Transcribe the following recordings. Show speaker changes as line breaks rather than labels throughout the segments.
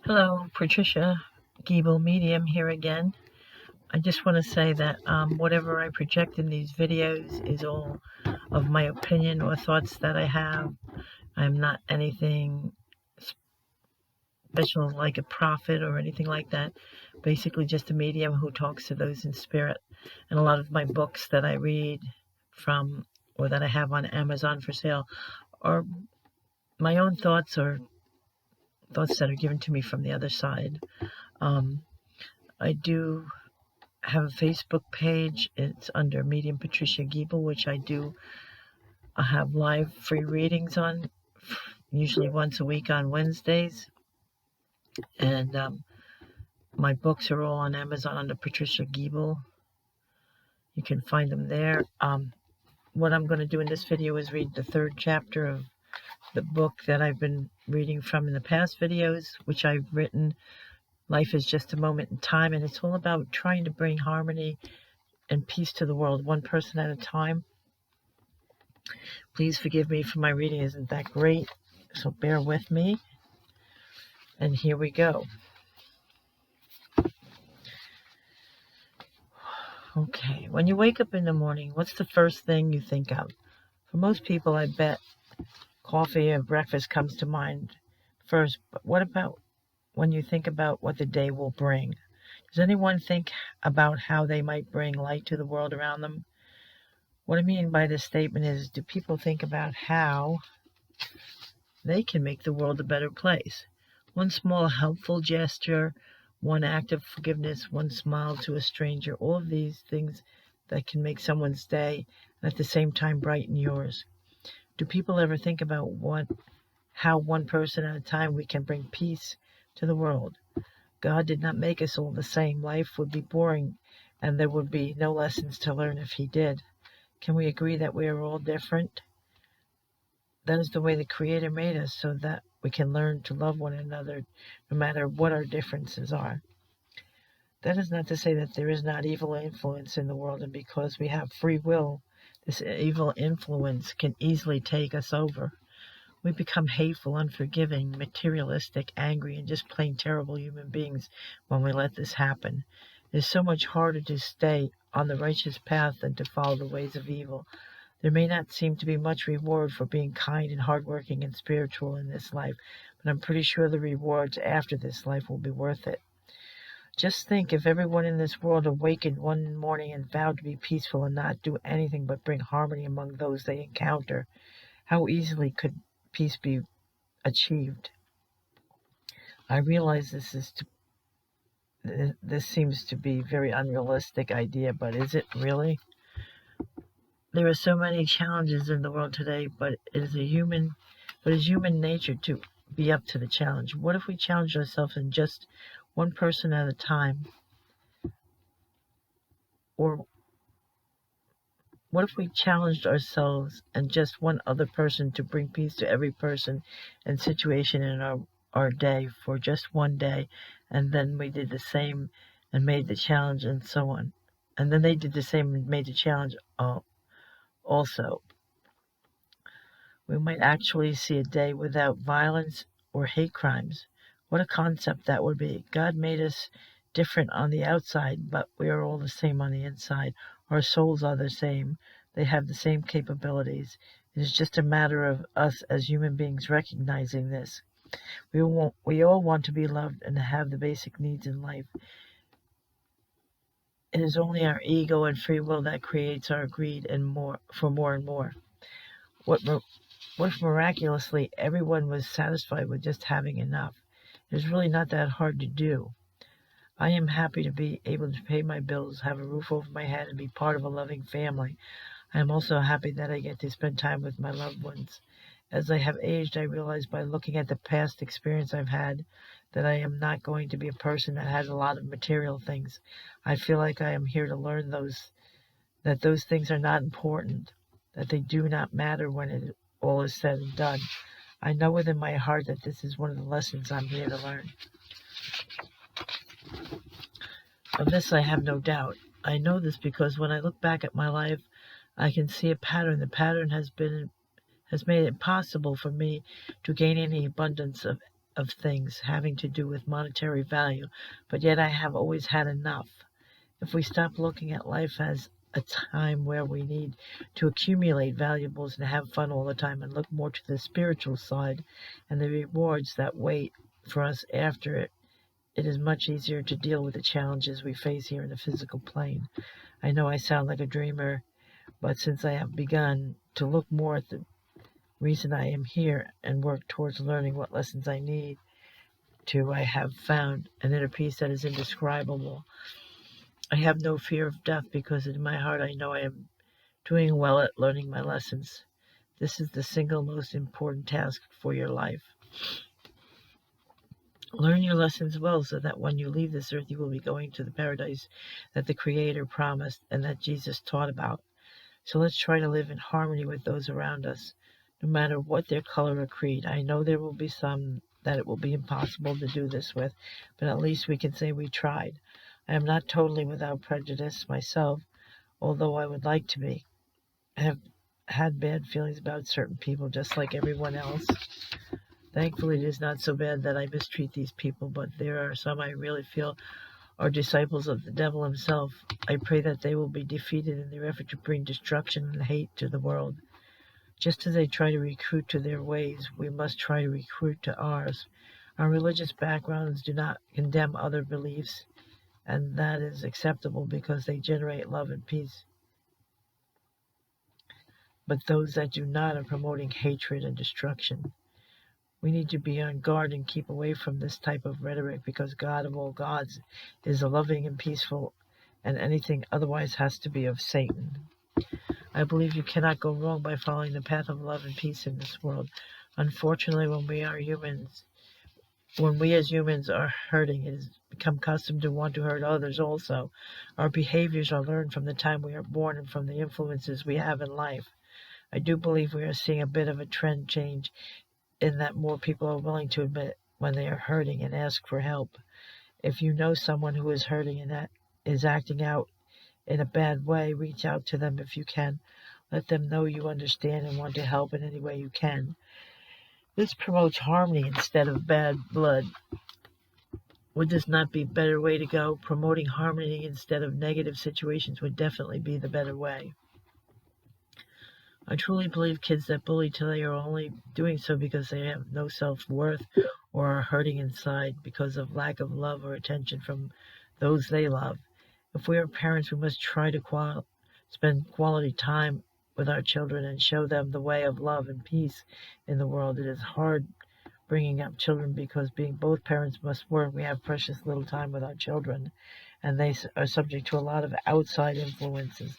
Hello, Patricia, Giebel Medium here again. I just want to say that whatever I project in these videos is all of my opinion or thoughts that I have. I'm not anything special like a prophet or anything like that. Basically just a medium who talks to those in spirit. And a lot of my books that I read from or that I have on Amazon for sale are my own thoughts or thoughts that are given to me from the other side. I do have a Facebook page. It's under Medium Patricia Giebel, which I have live free readings on, usually once a week on Wednesdays. And my books are all on Amazon under Patricia Giebel. You can find them there. What I'm going to do in this video is read the third chapter of the book that I've been reading from in the past videos, which I've written. Life is just a moment in time, and it's all about trying to bring harmony and peace to the world, one person at a time. Please forgive me for my reading isn't that great, so bear with me. And here we go. Okay, when you wake up in the morning, what's the first thing you think of? For most people, I bet coffee or breakfast comes to mind first, but what about when you think about what the day will bring? Does anyone think about how they might bring light to the world around them? What I mean by this statement is, do people think about how they can make the world a better place? One small helpful gesture, one act of forgiveness, one smile to a stranger, all of these things that can make someone's day and at the same time brighten yours. Do people ever think about how one person at a time we can bring peace to the world? God did not make us all the same. Life would be boring and there would be no lessons to learn if He did. Can we agree that we are all different? That is the way the Creator made us, so that we can learn to love one another no matter what our differences are. That is not to say that there is not evil influence in the world, and because we have free will, this evil influence can easily take us over. We become hateful, unforgiving, materialistic, angry, and just plain terrible human beings when we let this happen. It is so much harder to stay on the righteous path than to follow the ways of evil. There may not seem to be much reward for being kind and hardworking and spiritual in this life, but I'm pretty sure the rewards after this life will be worth it. Just think, if everyone in this world awakened one morning and vowed to be peaceful and not do anything but bring harmony among those they encounter, how easily could peace be achieved? I realize this seems to be a very unrealistic idea, but is it really? There are so many challenges in the world today, but it is human nature to be up to the challenge. What if we challenge ourselves in just one person at a time? Or what if we challenged ourselves and just one other person to bring peace to every person and situation in our day for just one day, and then we did the same and made the challenge and so on. And then they did the same and made the challenge also. We might actually see a day without violence or hate crimes. What a concept that would be. God made us different on the outside, but we are all the same on the inside. Our souls are the same. They have the same capabilities. It is just a matter of us as human beings recognizing this. We all want to be loved and have the basic needs in life. It is only our ego and free will that creates our greed and more and more. What if miraculously everyone was satisfied with just having enough? It is really not that hard to do. I am happy to be able to pay my bills, have a roof over my head, and be part of a loving family. I am also happy that I get to spend time with my loved ones. As I have aged, I realize by looking at the past experience I've had that I am not going to be a person that has a lot of material things. I feel like I am here to learn that those things are not important, that they do not matter when all is said and done. I know within my heart that this is one of the lessons I'm here to learn. Of this I have no doubt. I know this because when I look back at my life, I can see a pattern. The pattern has made it impossible for me to gain any abundance of of things having to do with monetary value, but yet I have always had enough. If we stop looking at life as a time where we need to accumulate valuables and have fun all the time and look more to the spiritual side and the rewards that wait for us after it, it is much easier to deal with the challenges we face here in the physical plane. I know I sound like a dreamer, but since I have begun to look more at the reason I am here and work towards learning what lessons I need to, I have found an inner peace that is indescribable. I have no fear of death because in my heart I know I am doing well at learning my lessons. This is the single most important task for your life. Learn your lessons well so that when you leave this earth you will be going to the paradise that the Creator promised and that Jesus taught about. So let's try to live in harmony with those around us, no matter what their color or creed. I know there will be some that it will be impossible to do this with, but at least we can say we tried. I am not totally without prejudice myself, although I would like to be. I have had bad feelings about certain people, just like everyone else. Thankfully, it is not so bad that I mistreat these people, but there are some I really feel are disciples of the devil himself. I pray that they will be defeated in their effort to bring destruction and hate to the world. Just as they try to recruit to their ways, we must try to recruit to ours. Our religious backgrounds do not condemn other beliefs, and that is acceptable because they generate love and peace. But those that do not are promoting hatred and destruction. We need to be on guard and keep away from this type of rhetoric because God of all gods is loving and peaceful, and anything otherwise has to be of Satan. I believe you cannot go wrong by following the path of love and peace in this world. Unfortunately, when we as humans are hurting, it has become custom to want to hurt others also. Our behaviors are learned from the time we are born and from the influences we have in life. I do believe we are seeing a bit of a trend change in that more people are willing to admit when they are hurting and ask for help. If you know someone who is hurting and that is acting out in a bad way, reach out to them if you can. Let them know you understand and want to help in any way you can. This promotes harmony instead of bad blood. Would this not be a better way to go? Promoting harmony instead of negative situations would definitely be the better way. I truly believe kids that bully today are only doing so because they have no self-worth or are hurting inside because of lack of love or attention from those they love. If we are parents, we must try to spend quality time with our children and show them the way of love and peace in the world. It is hard bringing up children because being both parents must work. We have precious little time with our children, and they are subject to a lot of outside influences.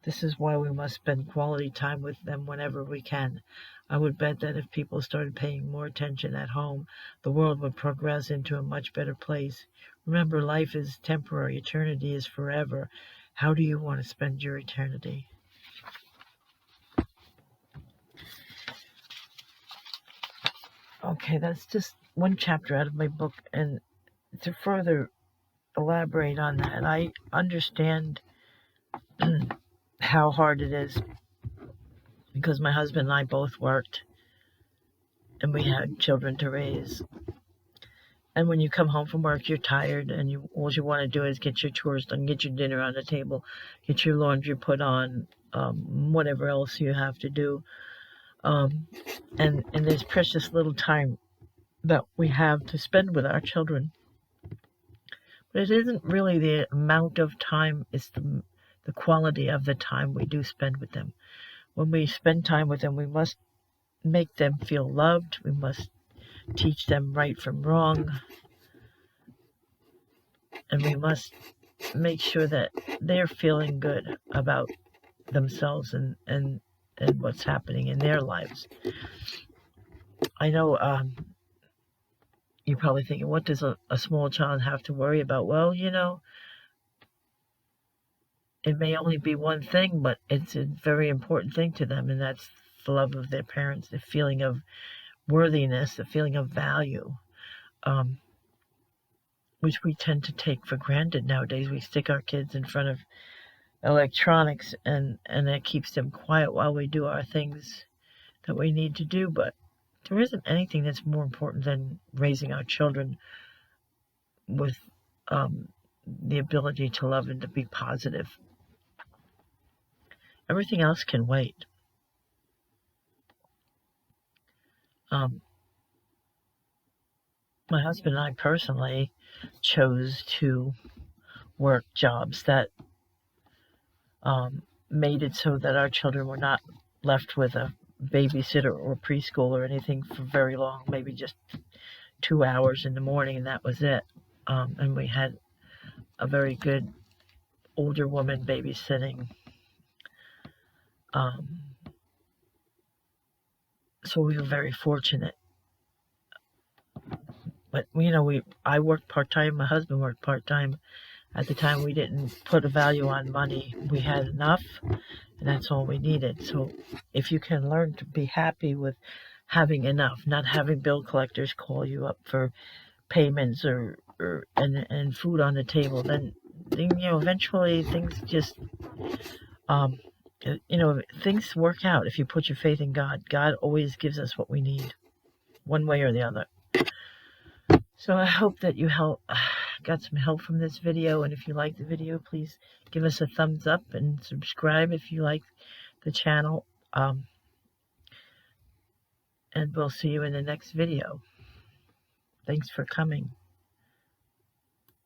This is why we must spend quality time with them whenever we can. I would bet that if people started paying more attention at home, the world would progress into a much better place. Remember, life is temporary. Eternity is forever. How do you want to spend your eternity? Okay, that's just one chapter out of my book, and to further elaborate on that, I understand how hard it is because my husband and I both worked and we had children to raise. And when you come home from work, you're tired, and all you want to do is get your chores done, get your dinner on the table, get your laundry put on, whatever else you have to do. And there's precious little time that we have to spend with our children. But it isn't really the amount of time, it's the quality of the time we do spend with them. When we spend time with them, we must make them feel loved. We must teach them right from wrong. And we must make sure that they're feeling good about themselves and what's happening in their lives. I know you're probably thinking, what does a small child have to worry about? Well, it may only be one thing, but it's a very important thing to them, and that's the love of their parents, the feeling of worthiness, the feeling of value, which we tend to take for granted nowadays. We stick our kids in front of electronics, and it keeps them quiet while we do our things that we need to do, but There isn't anything that's more important than raising our children with the ability to love and to be positive. Everything else can wait. My husband and I personally chose to work jobs that made it so that our children were not left with a babysitter or preschool or anything for very long, maybe just 2 hours in the morning, and that was it. And we had a very good older woman babysitting. So we were very fortunate. But, I worked part-time, my husband worked part-time. At the time, we didn't put a value on money. We had enough, and that's all we needed. So if you can learn to be happy with having enough, not having bill collectors call you up for payments and food on the table, then eventually things just, things work out if you put your faith in God. God always gives us what we need, one way or the other. So I hope that you got some help from this video, and if you like the video, please give us a thumbs up and subscribe if you like the channel, and we'll see you in the next video. Thanks for coming.